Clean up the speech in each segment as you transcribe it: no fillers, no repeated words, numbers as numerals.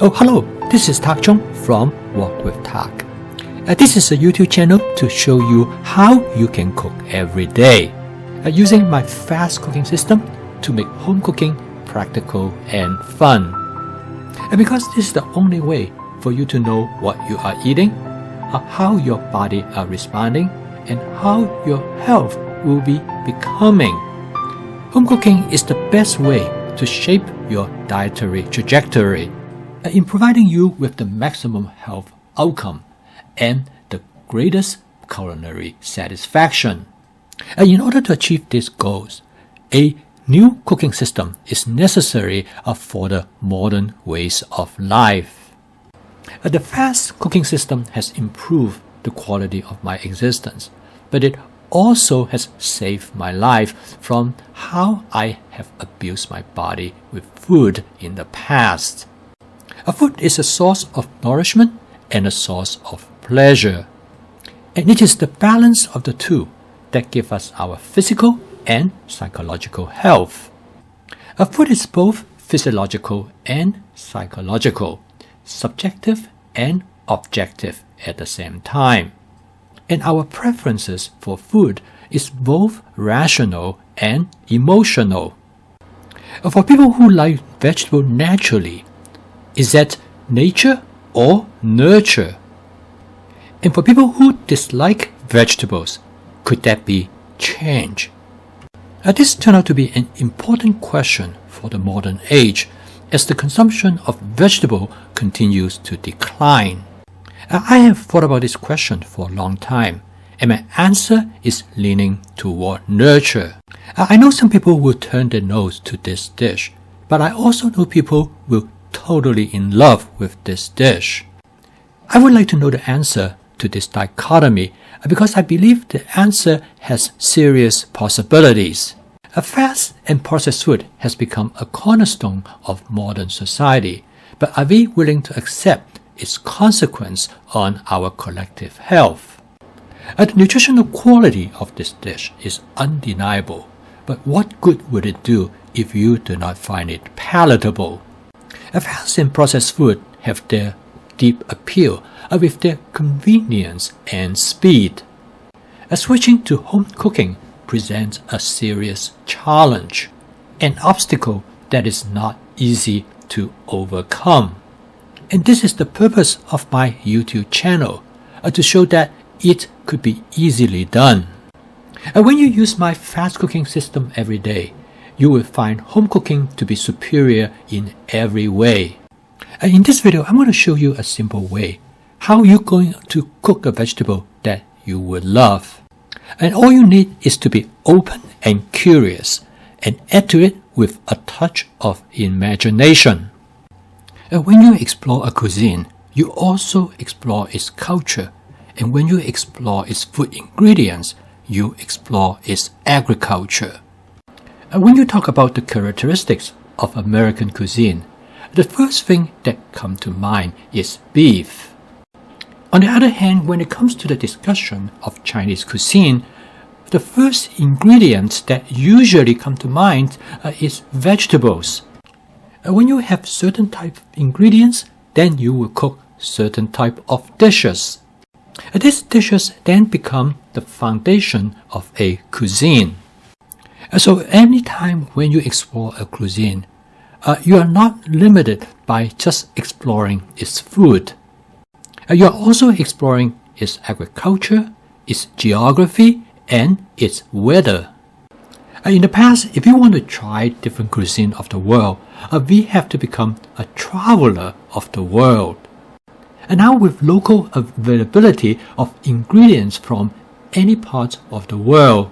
Oh, hello, this is Tak Chung from Walk with Tak. This is a YouTube channel to show you how you can cook every day using my fast cooking system to make home cooking practical and fun. And because this is the only way for you to know what you are eating, how your body are responding, and how your health will be becoming. Home cooking is the best way to shape your dietary trajectory in providing you with the maximum health outcome and the greatest culinary satisfaction. In order to achieve these goals, a new cooking system is necessary for the modern ways of life. The fast cooking system has improved the quality of my existence, but it also has saved my life from how I have abused my body with food in the past. Food is a source of nourishment and a source of pleasure. And it is the balance of the two that gives us our physical and psychological health. Food is both physiological and psychological, subjective and objective at the same time. And our preferences for food is both rational and emotional. For people who like vegetables naturally, is that nature or nurture? And for people who dislike vegetables, could that be change? This turned out to be an important question for the modern age as the consumption of vegetable continues to decline. I have thought about this question for a long time, and my answer is leaning toward nurture. I know some people will turn their nose to this dish, but I also know people will totally in love with this dish. I would like to know the answer to this dichotomy because I believe the answer has serious possibilities. Fast and processed food has become a cornerstone of modern society, but are we willing to accept its consequence on our collective health? The nutritional quality of this dish is undeniable, but what good would it do if you do not find it palatable? Fast and processed food have their deep appeal with their convenience and speed. Switching to home cooking presents a serious challenge, an obstacle that is not easy to overcome. And this is the purpose of my YouTube channel, to show that it could be easily done. When you use my fast cooking system every day, you will find home cooking to be superior in every way. In this video, I'm going to show you a simple way how you're going to cook a vegetable that you would love. And all you need is to be open and curious and add to it with a touch of imagination. When you explore a cuisine, you also explore its culture. And when you explore its food ingredients, you explore its agriculture. When you talk about the characteristics of American cuisine, the first thing that comes to mind is beef. On the other hand, when it comes to the discussion of Chinese cuisine, the first ingredients that usually come to mind is vegetables. When you have certain type of ingredients, then you will cook certain type of dishes. These dishes then become the foundation of a cuisine. So anytime when you explore a cuisine, you are not limited by just exploring its food. You are also exploring its agriculture, its geography, and its weather. In the past, if you want to try different cuisine of the world, we have to become a traveler of the world. And now with local availability of ingredients from any part of the world,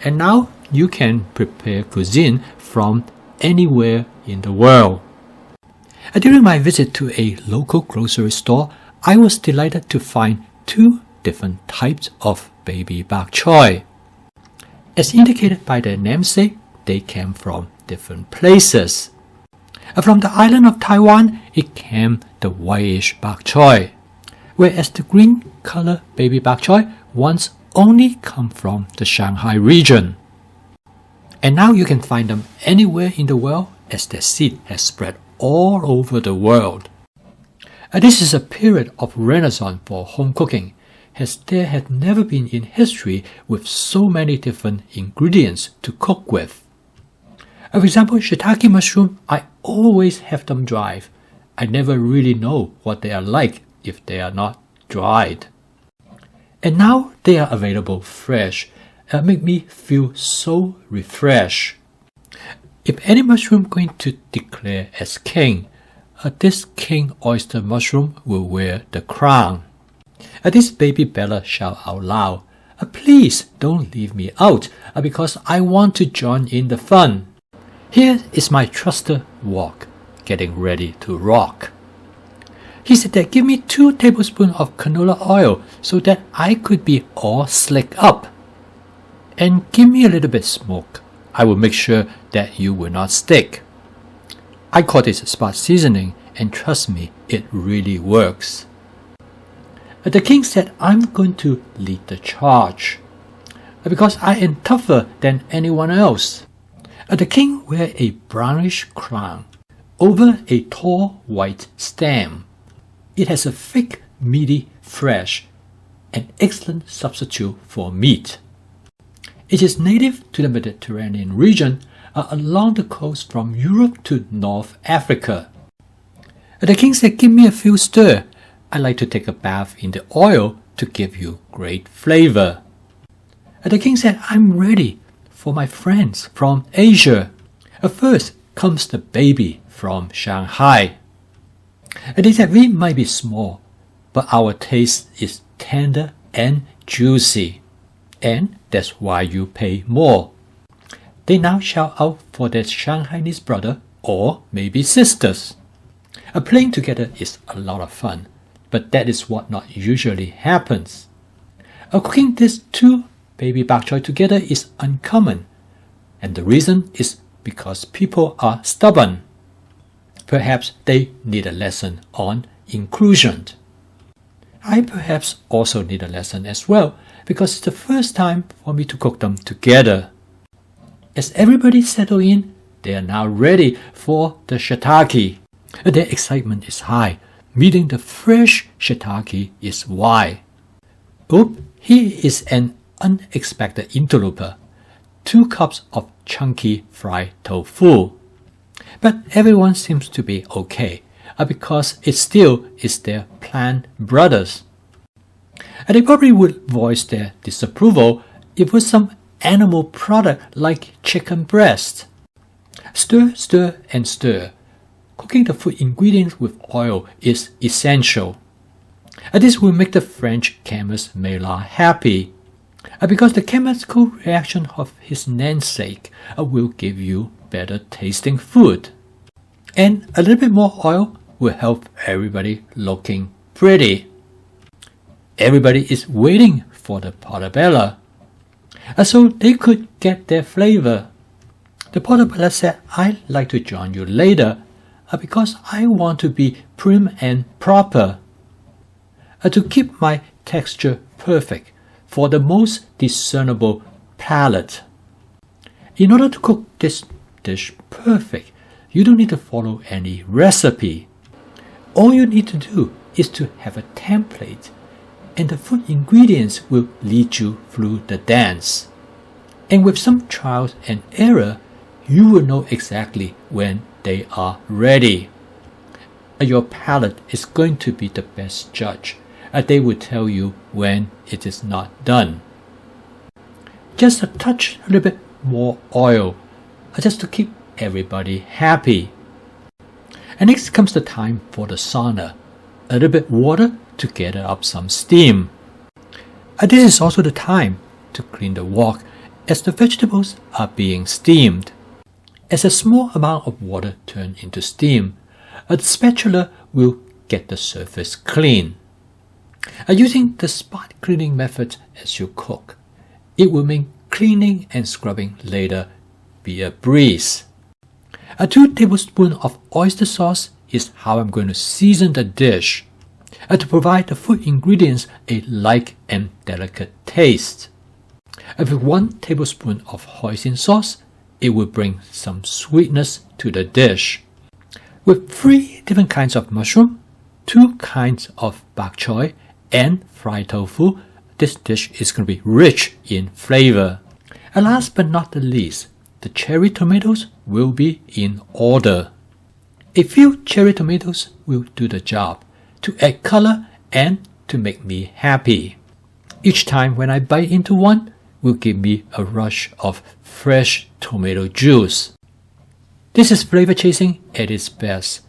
and now you can prepare cuisine from anywhere in the world. During my visit to a local grocery store, I was delighted to find two different types of baby bok choy. As indicated by their namesake, they came from different places. From the island of Taiwan, it came the whitish bok choy, whereas the green color baby bok choy once only come from the Shanghai region. And now you can find them anywhere in the world as their seed has spread all over the world. This is a period of renaissance for home cooking, as there had never been in history with so many different ingredients to cook with. For example, shiitake mushroom, I always have them dried. I never really know what they are like if they are not dried. And now they are available fresh. It makes me feel so refreshed. If any mushroom going to declare as king, this king oyster mushroom will wear the crown. This baby Bella shout out loud, please don't leave me out because I want to join in the fun. Here is my trusted wok, getting ready to rock. He said that give me 2 tablespoons of canola oil so that I could be all slick up. And give me a little bit smoke. I will make sure that you will not stick. I call this spot seasoning, and trust me, it really works. The king said, I'm going to lead the charge because I am tougher than anyone else. The king wear a brownish crown over a tall white stem. It has a thick, meaty flesh, an excellent substitute for meat. It is native to the Mediterranean region along the coast from Europe to North Africa. The king said, give me a few stir. I like to take a bath in the oil to give you great flavor. The king said, I'm ready for my friends from Asia. First comes the baby from Shanghai. They said, we might be small, but our taste is tender and juicy. And that's why you pay more. They now shout out for their Shanghainese brother or maybe sisters. Playing together is a lot of fun, but that is what not usually happens. Cooking these 2 baby bok choy together is uncommon, and the reason is because people are stubborn. Perhaps they need a lesson on inclusion. I perhaps also need a lesson as well, because it's the first time for me to cook them together. As everybody settle in, they are now ready for the shiitake. Their excitement is high. Meeting the fresh shiitake is why. Here is an unexpected interloper. 2 cups of chunky fried tofu. But everyone seems to be okay, because it still is their plant brothers. They probably would voice their disapproval if it was some animal product like chicken breast. Stir, stir, and stir. Cooking the food ingredients with oil is essential. This will make the French chemist Maillard happy, because the chemical reaction of his namesake will give you better tasting food. And a little bit more oil will help everybody looking pretty. Everybody is waiting for the portobello, so they could get their flavor. The portobello said, I'd like to join you later because I want to be prim and proper, to keep my texture perfect for the most discernible palate. In order to cook this dish perfect, you don't need to follow any recipe. All you need to do is to have a template, and the food ingredients will lead you through the dance. And with some trial and error, you will know exactly when they are ready. Your palate is going to be the best judge. They will tell you when it is not done. Just a little bit more oil, just to keep everybody happy. And next comes the time for the sauna. A little bit water to gather up some steam. This is also the time to clean the wok as the vegetables are being steamed. As a small amount of water turns into steam, the spatula will get the surface clean. Using the spot cleaning method as you cook, it will make cleaning and scrubbing later be a breeze. 2 tablespoons of oyster sauce is how I'm going to season the dish to provide the food ingredients a light and delicate taste. With 1 tablespoon of hoisin sauce, it will bring some sweetness to the dish. With 3 different kinds of mushroom, 2 kinds of bok choy and fried tofu, this dish is going to be rich in flavor. And last but not the least, the cherry tomatoes will be in order. A few cherry tomatoes will do the job to add color and to make me happy. Each time when I bite into one will give me a rush of fresh tomato juice. This is flavor chasing at its best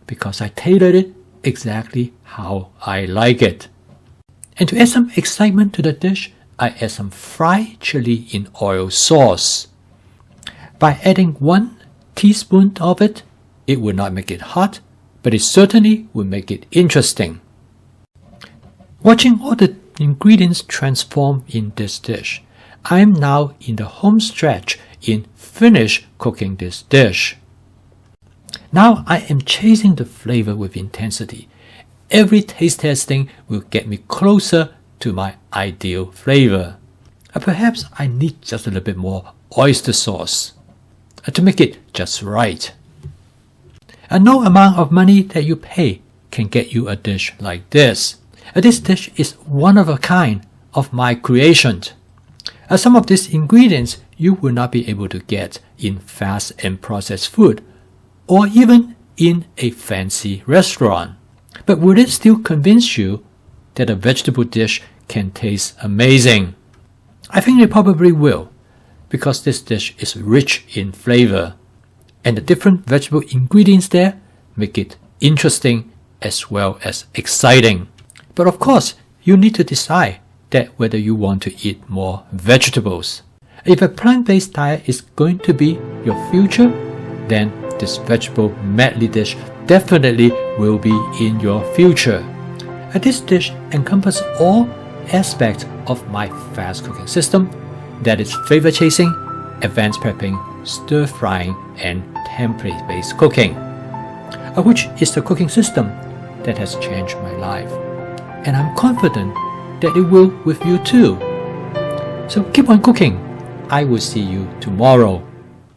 because I tailored it exactly how I like it. And to add some excitement to the dish, I add some fried chili in oil sauce. By adding 1 teaspoon of it, it will not make it hot, but it certainly will make it interesting. Watching all the ingredients transform in this dish, I am now in the home stretch in finish cooking this dish. Now I am chasing the flavor with intensity. Every taste testing will get me closer to my ideal flavor. Perhaps I need just a little bit more oyster sauce to make it just right. No amount of money that you pay can get you a dish like this. This dish is one of a kind of my creation. Some of these ingredients you will not be able to get in fast and processed food, or even in a fancy restaurant. But would it still convince you that a vegetable dish can taste amazing? I think it probably will, because this dish is rich in flavor, and the different vegetable ingredients there make it interesting as well as exciting. But of course, you need to decide that whether you want to eat more vegetables. If a plant-based diet is going to be your future, then this vegetable medley dish definitely will be in your future. This dish encompasses all aspects of my fast cooking system, that is flavor chasing, advanced prepping, stir frying, and template-based cooking, which is the cooking system that has changed my life. And I'm confident that it will with you too. So keep on cooking. I will see you tomorrow.